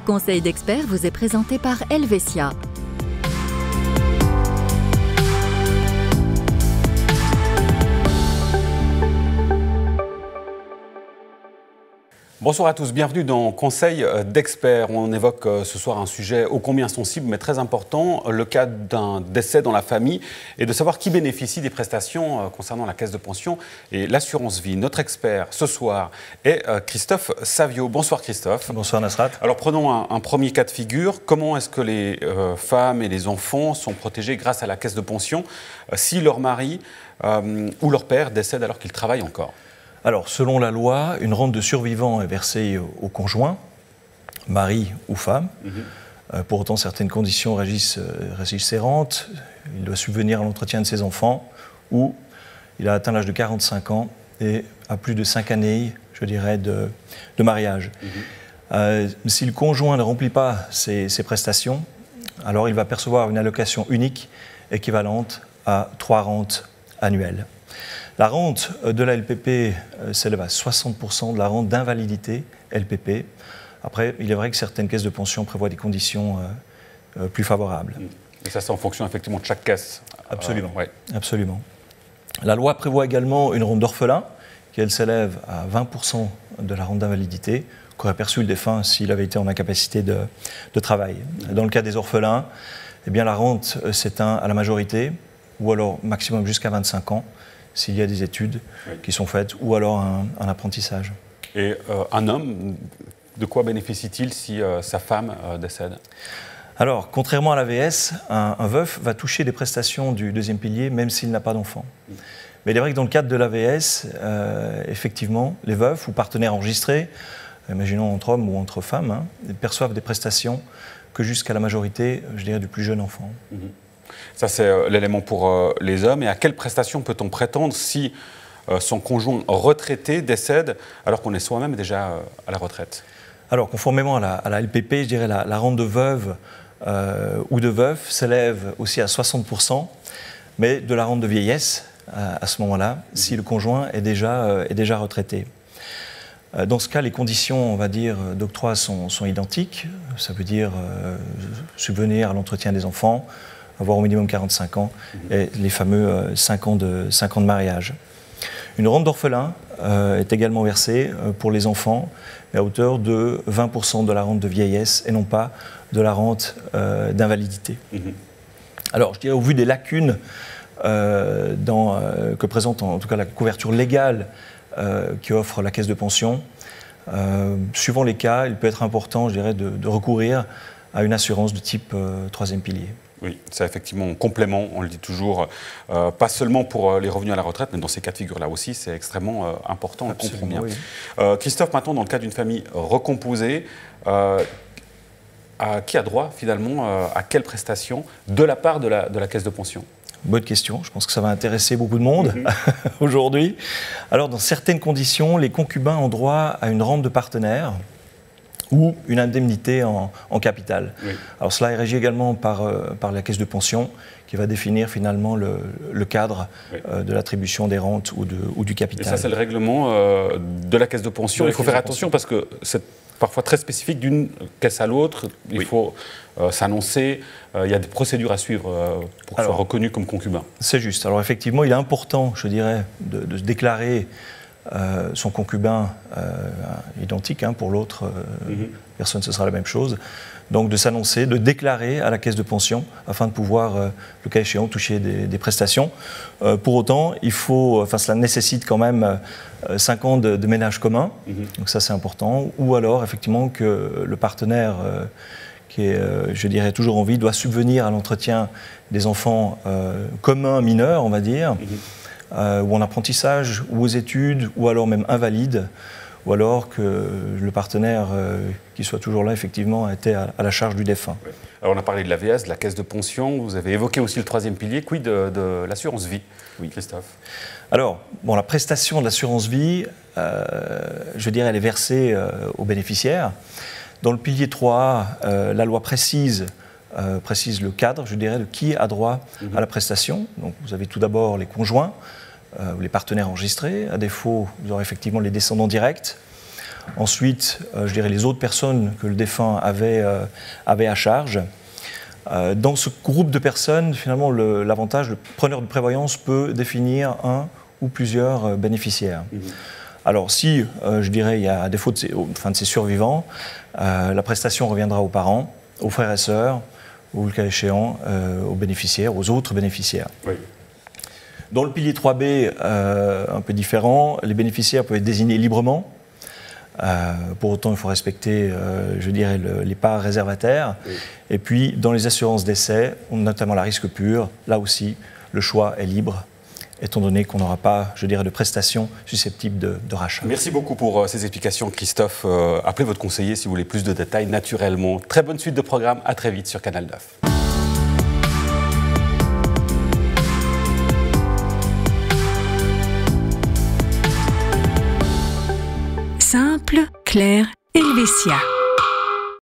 Conseil d'experts vous est présenté par Helvetia. Bonsoir à tous, bienvenue dans Conseil d'experts. On évoque ce soir un sujet ô combien sensible mais très important, le cas d'un décès dans la famille et de savoir qui bénéficie des prestations concernant la caisse de pension et l'assurance vie. Notre expert ce soir est Christophe Savio. Bonsoir Christophe. Bonsoir Nasrat. Alors prenons un premier cas de figure. Comment est-ce que les femmes et les enfants sont protégés grâce à la caisse de pension si leur mari ou leur père décède alors qu'ils travaillent encore ? Alors, selon la loi, une rente de survivant est versée au conjoint, mari ou femme. Pour autant, certaines conditions régissent ces rentes. Il doit subvenir à l'entretien de ses enfants ou il a atteint l'âge de 45 ans et a plus de 5 années, je dirais, de mariage. Si le conjoint ne remplit pas ses prestations, alors il va percevoir une allocation unique équivalente à 3 rentes annuelles. La rente de la LPP s'élève à 60% de la rente d'invalidité LPP. Après, il est vrai que certaines caisses de pension prévoient des conditions plus favorables. Et ça, c'est en fonction effectivement de chaque caisse. Absolument. Ouais. Absolument. La loi prévoit également une rente d'orphelin, qui elle s'élève à 20% de la rente d'invalidité, qu'aurait perçu le défunt s'il avait été en incapacité de travail. Dans le cas des orphelins, eh bien, la rente s'éteint à la majorité, ou alors maximum jusqu'à 25 ans, s'il y a des études qui sont faites, ou alors un apprentissage. Et un homme, de quoi bénéficie-t-il si sa femme décède ? Alors, contrairement à l'AVS, un veuf va toucher des prestations du deuxième pilier, même s'il n'a pas d'enfant. Mais il est vrai que dans le cadre de l'AVS, effectivement, les veufs ou partenaires enregistrés, imaginons entre hommes ou entre femmes, perçoivent des prestations que jusqu'à la majorité, je dirais, du plus jeune enfant. Ça, c'est l'élément pour les hommes. Et à quelles prestations peut-on prétendre si son conjoint retraité décède alors qu'on est soi-même déjà à la retraite ? Alors, conformément à la LPP, je dirais la rente de veuve ou de veuf s'élève aussi à 60%, mais de la rente de vieillesse à ce moment-là, si le conjoint est déjà retraité. Dans ce cas, les conditions, on va dire, d'octroi sont identiques. Ça veut dire subvenir à l'entretien des enfants, avoir au minimum 45 ans et les fameux 5 ans de mariage. Une rente d'orphelin est également versée pour les enfants, mais à hauteur de 20% de la rente de vieillesse et non pas de la rente d'invalidité. Alors, je dirais, au vu des lacunes que présente en tout cas la couverture légale qui offre la caisse de pension, suivant les cas, il peut être important, je dirais, de recourir à une assurance de type troisième pilier. Oui, c'est effectivement un complément, on le dit toujours, pas seulement pour les revenus à la retraite, mais dans ces cas de figure-là aussi, c'est extrêmement important, on le comprend bien. Oui. Christophe, maintenant, dans le cas d'une famille recomposée, qui a droit finalement à quelles prestations de la part de la caisse de pension ? Bonne question, je pense que ça va intéresser beaucoup de monde aujourd'hui. Alors, dans certaines conditions, les concubins ont droit à une rente de partenaire ou une indemnité en capital. Oui. Alors cela est régi également par la caisse de pension qui va définir finalement le cadre de l'attribution des rentes ou du capital. Et ça, c'est le règlement de la caisse de pension. Il faut faire attention parce que c'est parfois très spécifique d'une caisse à l'autre. Il faut s'annoncer. Il y a des procédures à suivre pour qu'il soit reconnu comme concubin. C'est juste. Alors effectivement, il est important, je dirais, de se déclarer son concubin identique, pour l'autre personne ce sera la même chose, donc de s'annoncer, de déclarer à la caisse de pension afin de pouvoir, le cas échéant, toucher des prestations. Pour autant, cela nécessite quand même 5 ans de ménage commun, donc ça c'est important, ou alors effectivement que le partenaire qui est, je dirais, toujours en vie doit subvenir à l'entretien des enfants communs mineurs, on va dire, ou en apprentissage, ou aux études, ou alors même invalide, ou alors que le partenaire qui soit toujours là, effectivement, a été à la charge du défunt. Oui. Alors on a parlé de l'AVS, de la caisse de pension, vous avez évoqué aussi le troisième pilier, quid de l'assurance vie, Christophe ? Alors, la prestation de l'assurance vie, je dirais, elle est versée aux bénéficiaires. Dans le pilier 3A, la loi précise le cadre, je dirais, de qui a droit à la prestation. Donc vous avez tout d'abord les conjoints, ou les partenaires enregistrés. À défaut, vous aurez effectivement les descendants directs. Ensuite, je dirais les autres personnes que le défunt avait à charge. Dans ce groupe de personnes, finalement, l'avantage, le preneur de prévoyance peut définir un ou plusieurs bénéficiaires. Alors si, je dirais, il y a à défaut de ses survivants, la prestation reviendra aux parents, aux frères et sœurs, ou le cas échéant, aux bénéficiaires, aux autres bénéficiaires. Oui. Dans le pilier 3B, un peu différent, les bénéficiaires peuvent être désignés librement. Pour autant, il faut respecter, je dirais, les parts réservataires. Oui. Et puis, dans les assurances décès, notamment la risque pur, là aussi, le choix est libre, étant donné qu'on n'aura pas, je dirais, de prestations susceptibles de rachat. Merci beaucoup pour ces explications, Christophe. Appelez votre conseiller si vous voulez plus de détails, naturellement. Très bonne suite de programme, à très vite sur Canal 9. Simple, clair, Helvetia.